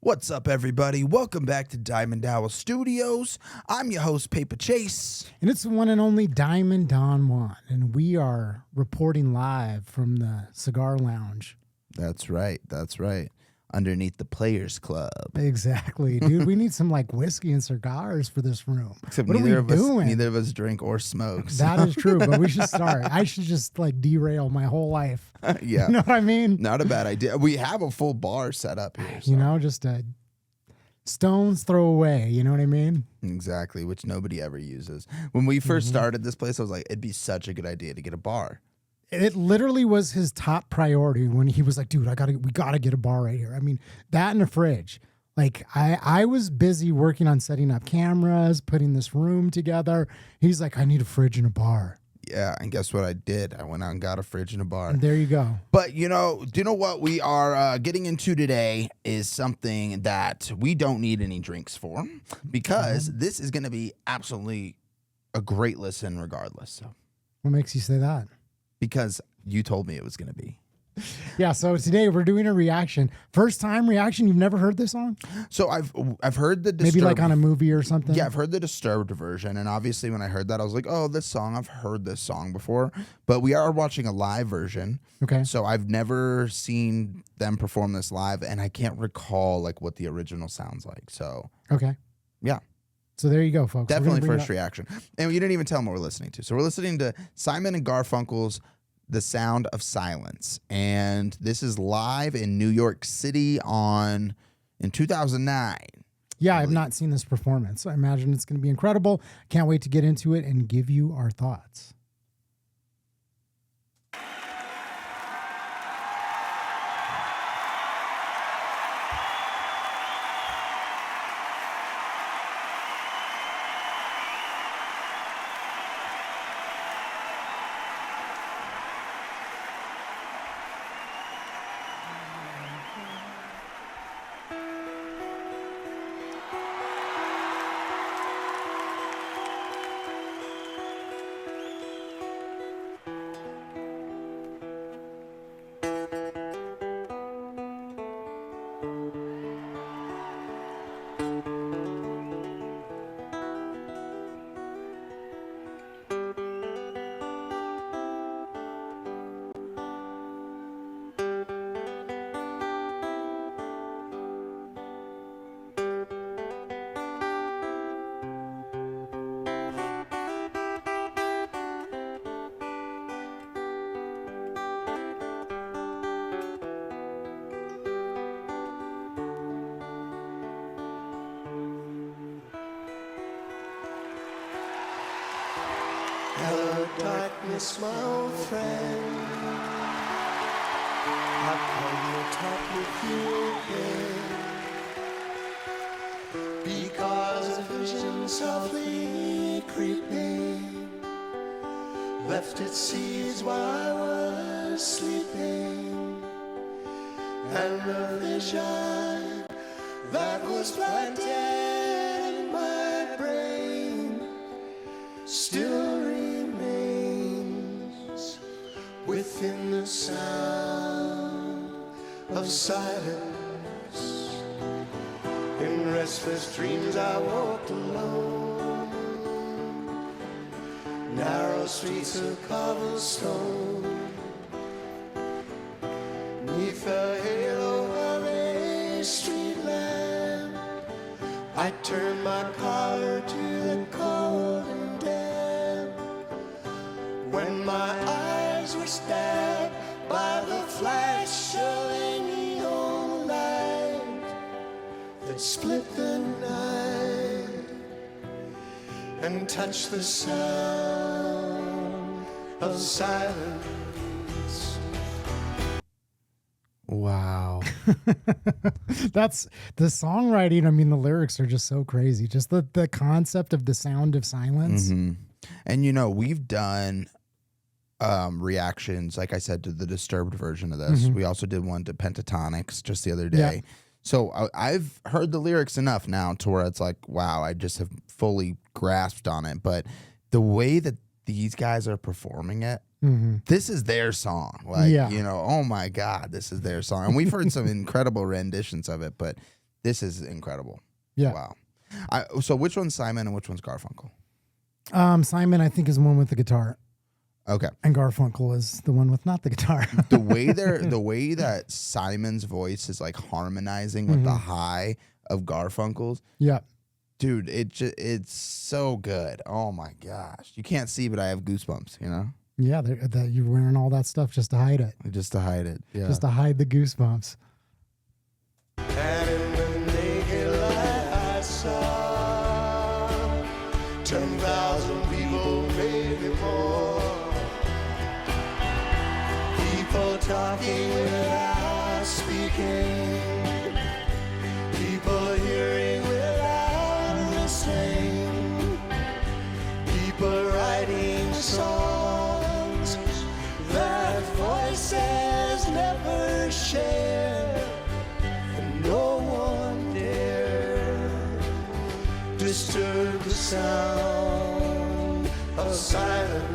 What's up, everybody? Welcome back to Diamond Owl Studios. I'm your host, Paper Chase. And it's the one and only Diamond Don Juan. And we are reporting live from the Cigar Lounge. That's right. Underneath the Players Club. Exactly. Dude, we need some like whiskey and cigars for this room. Except what neither are we doing? Neither of us drink or smoke. So. That is true, but we should start. I should just like derail my whole life. Yeah. You know what I mean? Not a bad idea. We have a full bar set up here. So. You know, just a stone's throw away. You know what I mean? Exactly, which nobody ever uses. When we first started this place, I was like, it'd be such a good idea to get a bar. It literally was his top priority when he was like, dude, we gotta get a bar right here. I mean, that and a fridge. Like I was busy working on setting up cameras, putting this room together. He's like, I need a fridge and a bar. Yeah, and guess what I did? I went out and got a fridge and a bar. And there you go. But, do you know what we are getting into today is something that we don't need any drinks for because this is going to be absolutely a great listen regardless. So, what makes you say that? Because you told me it was going to be. Yeah, so today we're doing a reaction. First time reaction. You've never heard this song? So I've heard the Maybe like on a movie or something. Yeah, I've heard the Disturbed version, and obviously when I heard that, I was like, "Oh, this song! I've heard this song before." But we are watching a live version. Okay. So I've never seen them perform this live, and I can't recall like what the original sounds like. So okay, yeah. So there you go, folks. Definitely first reaction, and you didn't even tell them what we're listening to. So we're listening to Simon and Garfunkel's The Sound of Silence. And this is live in New York City in 2009. Yeah, I've not seen this performance. I imagine it's going to be incredible. Can't wait to get into it and give you our thoughts. Hello, darkness, my old friend. How come you talk with you again? Because a vision softly creeping left its seeds while I was sleeping, and the vision that was planted in my brain still remains within the sound of silence. In restless dreams I walked alone, narrow streets of cobblestone, neath the halo of a street lamp. I turned my collar to the cold and damp, when my eyes were stabbed by the flash of a neon light that split the night and touched the sound of silence. Wow. That's the songwriting. I mean, the lyrics are just so crazy. Just the concept of the sound of silence. Mm-hmm. And we've done reactions, like I said, to the Disturbed version of this. We also did one to Pentatonics just the other day. Yeah. So I've heard the lyrics enough now to where it's like, wow, I just have fully grasped on it. But the way that these guys are performing it, this is their song. Like, Yeah. oh my God, this is their song. And we've heard some incredible renditions of it, but This is incredible. Yeah. Wow. So which one's Simon and which one's Garfunkel? Simon, I think, is the one with the guitar, Okay. and Garfunkel is the one with not the guitar. The way that Simon's voice is like harmonizing with the high of Garfunkel's, Yeah. dude, it's so good. Oh my gosh. You can't see, but I have goosebumps, you know? Yeah, that you're wearing all that stuff just to hide it. Just to hide it. Yeah. Just to hide the goosebumps. And in the naked light I saw 10,000 people, maybe more. People talking without speaking. People hearing without listening. People writing songs that voices never share. And no one dare disturb the sound of silence.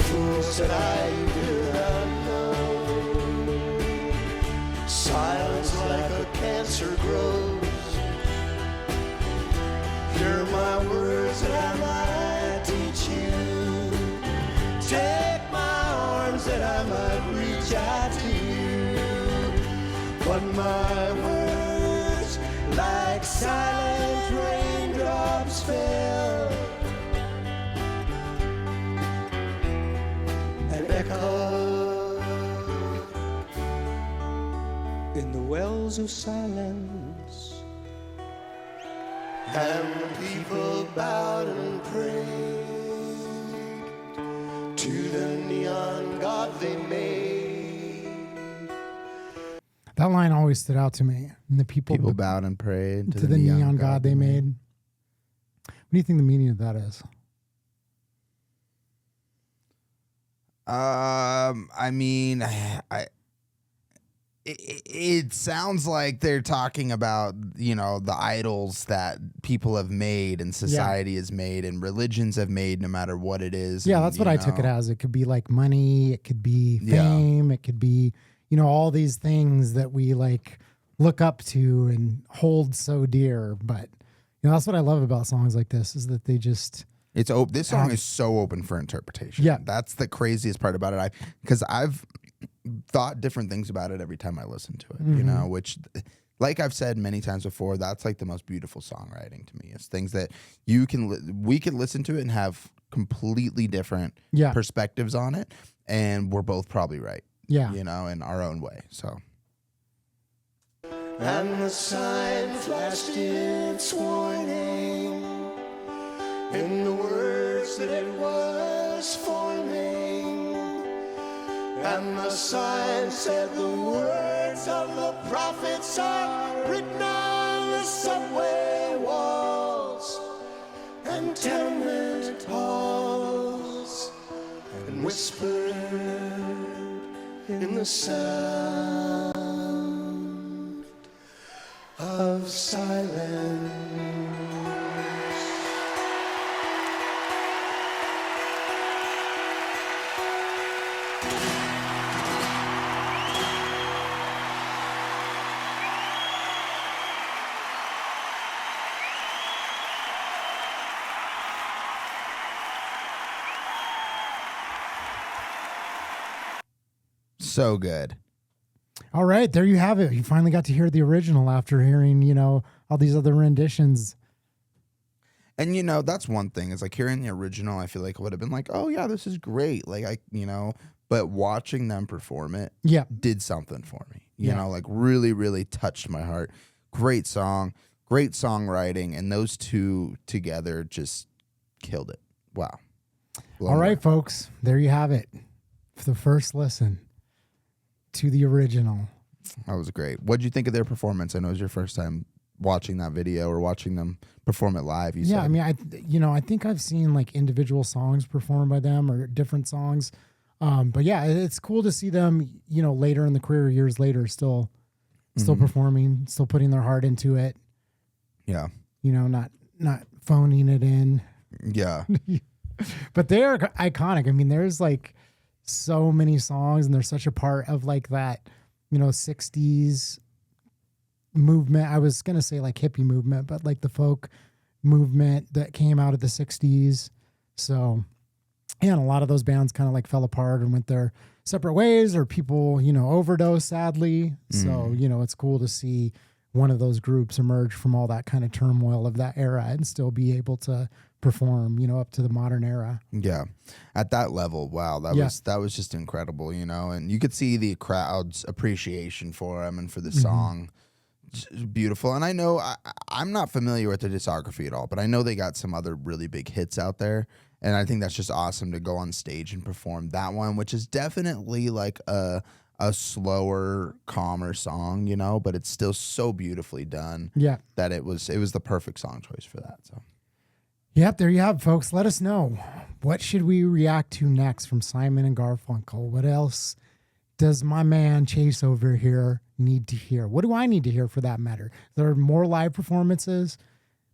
Fools that I do not know. Silence like a cancer grows. Hear my words that I might teach you. Take my arms that I might reach out to you. But my words, like silent raindrops, fell and echoed in the wells of silence. And the people bowed and prayed to the neon god they made. That line always stood out to me. And the people bowed and prayed to the neon god they made. What do you think the meaning of that is? I mean, it sounds like they're talking about, you know, the idols that people have made and society has made and religions have made, no matter what it is. Yeah, and, that's what I took it as. It could be like money, it could be fame, it could be, you know, all these things that we like look up to and hold so dear. But, you know, that's what I love about songs like this, is that they just... This song is so open for interpretation. Yeah. That's the craziest part about it. Because I've thought different things about it every time I listen to it, you know, which, like I've said many times before, that's like the most beautiful songwriting to me. It's things that we can listen to it and have completely different perspectives on it, and we're both probably right. Yeah. You know, in our own way. So. And the sign flashed its warning in the words that it was forming. And the sign said the words of the prophets are written on the subway walls and tenement halls, and whispered in the sound of silence. So good. All right, there you have it. You finally got to hear the original after hearing, you know, all these other renditions. And, you know, that's one thing. Is like hearing the original, I feel like it would have been like, oh, yeah, this is great. Like, but watching them perform it did something for me. You know, like really, really touched my heart. Great song, great songwriting. And those two together just killed it. Wow. All right, folks, there you have it. For the first listen to the original. That was great. What'd you think of their performance? I know it was your first time watching that video or watching them perform it live. You said. I mean, I think I've seen like individual songs performed by them or different songs. But yeah, it's cool to see them, you know, later in the career, years later, still performing, still putting their heart into it. Yeah. You know, not phoning it in. Yeah. But they are iconic. I mean, there's like so many songs, and they're such a part of like that, you know, 60s movement. I was gonna say like hippie movement, but like the folk movement that came out of the 60s. So yeah, and a lot of those bands kind of like fell apart and went their separate ways, or people, overdosed sadly. So, it's cool to see one of those groups emerge from all that kind of turmoil of that era and still be able to perform, up to the modern era. Yeah. At that level, wow, that was just incredible, and you could see the crowd's appreciation for him and for the song. Beautiful. And I know I'm not familiar with their discography at all, but I know they got some other really big hits out there. And I think that's just awesome to go on stage and perform that one, which is definitely like a slower, calmer song, but it's still so beautifully done. Yeah. That it was the perfect song choice for that. So yep, there you have it, folks. Let us know. What should we react to next from Simon and Garfunkel? What else does my man Chase over here need to hear? What do I need to hear for that matter? There are more live performances.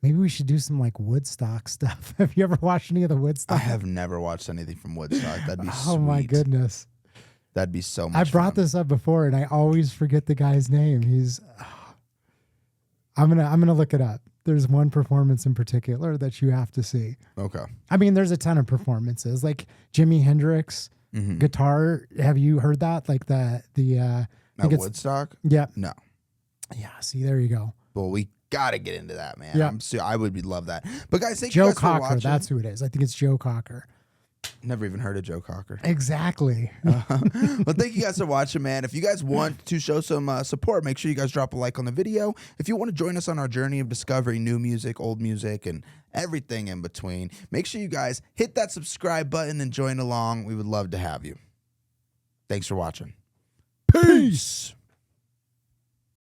Maybe we should do some like Woodstock stuff. Have you ever watched any of the Woodstock? I have never watched anything from Woodstock. That'd be Oh my goodness. That'd be so much I brought fun. this up before and I always forget the guy's name. I'm gonna look it up. There's one performance in particular that you have to see. Okay. I mean, there's a ton of performances, like Jimi Hendrix guitar. Have you heard that? Like At Woodstock? Yeah. No. Yeah. See, there you go. Well, we gotta get into that, man. Yeah. I would love that. But guys, thank you Joe guys for Cocker. watching. That's who it is. I think it's Joe Cocker. Never even heard of Joe Cocker. Exactly. Well, thank you guys for watching, man. If you guys want to show some support, make sure you guys drop a like on the video. If you want to join us on our journey of discovering new music, old music, and everything in between, make sure you guys hit that subscribe button and join along. We would love to have you. Thanks for watching. Peace.